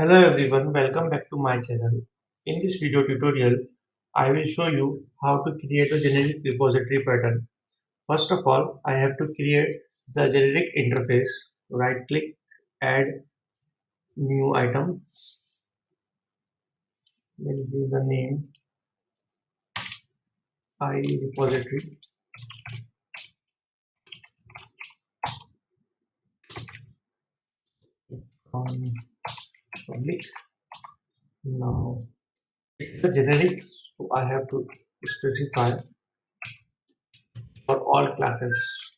Hello everyone, welcome back to my channel. In this video tutorial, I will show you how to create a generic repository pattern. First of all, I have to create the generic interface. Right click, add new item, then give the name I repository. On public. Now it's a generic, so I have to specify for all classes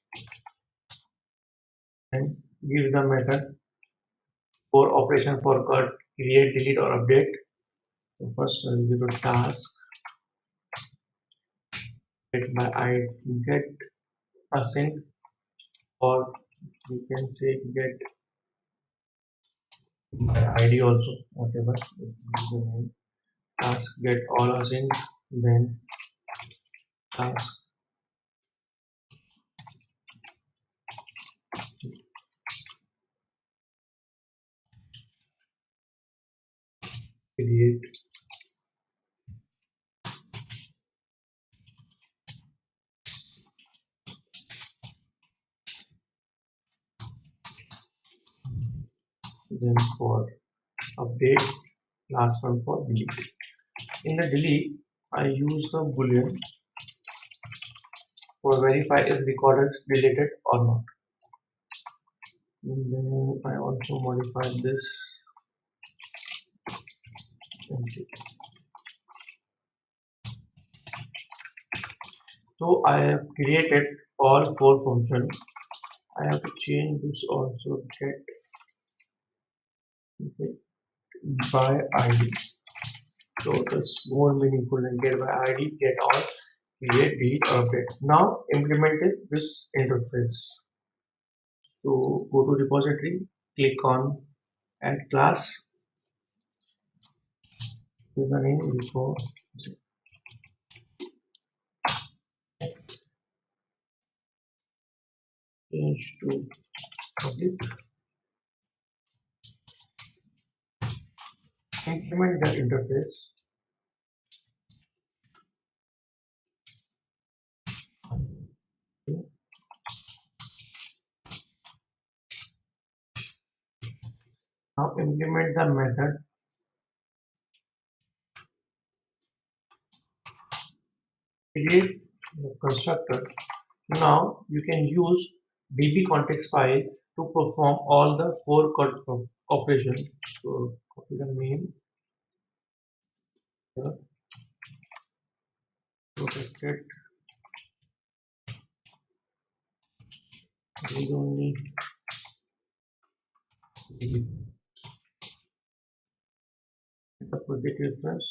and give the method for operation for CRUD, create, delete or update. So first I will give a task get by I get async, or you can say get by ID also, whatever task get all async, then task create, then for update, last one for delete. In the delete I use the boolean for verify is recorded deleted or not. And then I also modify this entity. So I have created all four functions. I have to change this also, get by ID. So that's more meaningful than get by ID, get all, create, delete, or update. Now implement this interface. So go to repository, click on add class, give the name repo, change to public, implement the interface. Now implement the method create the constructor. Now you can use DB context file to perform all the four operations. So copy the name here, protected read only DB. The project reference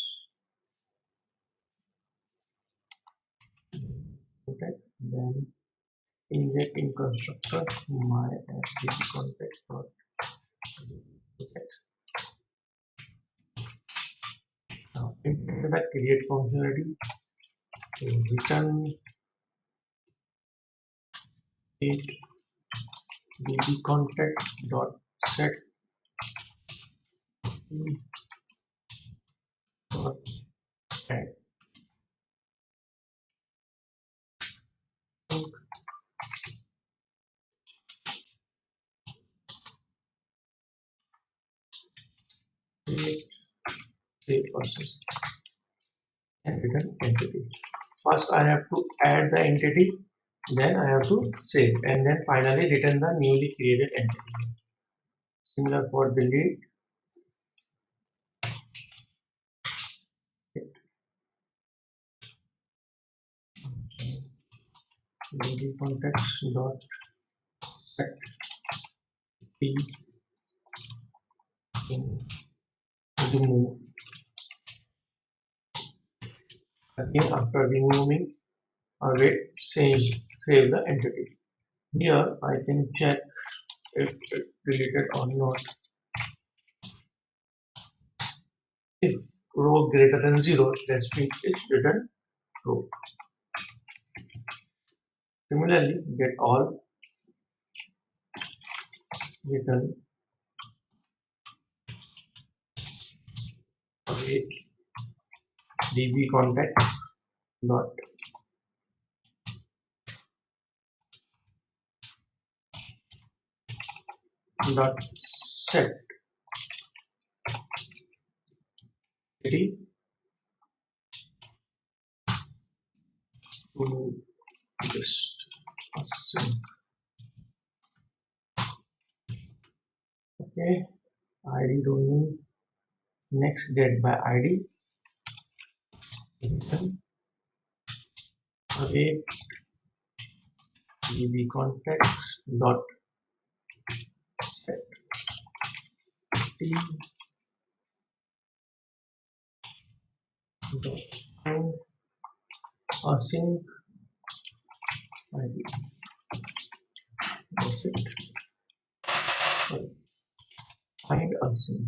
protect, then inject in constructor my DB context dot protect. Now implement the create functionality. So return it DB context dot set dot add sync create save process and return entity. First I have to add the entity, then I have to save, and then finally return the newly created entity. Similar for delete, DB context dot set p remove. Again after removing await save the entity. Here I can check if it deleted or not. If row greater than 0, that means it's return row. Similarly, get all return await db contact dot set city to just async. Okay, id domain. Next, get by id. Await db contacts dot set t dot find async id. That's it. Sorry, find async.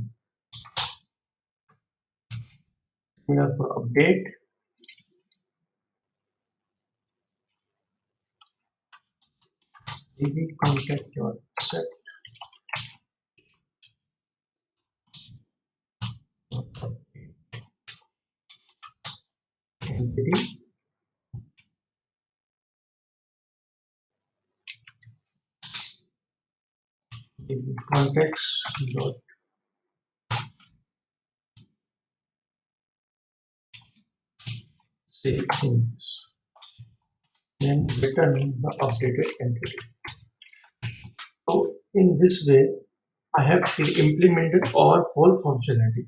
Similar for update. db contact dot set dot update entity db contacts dot save things. Then return the updated entity. So in this way, I have implemented all four functionality.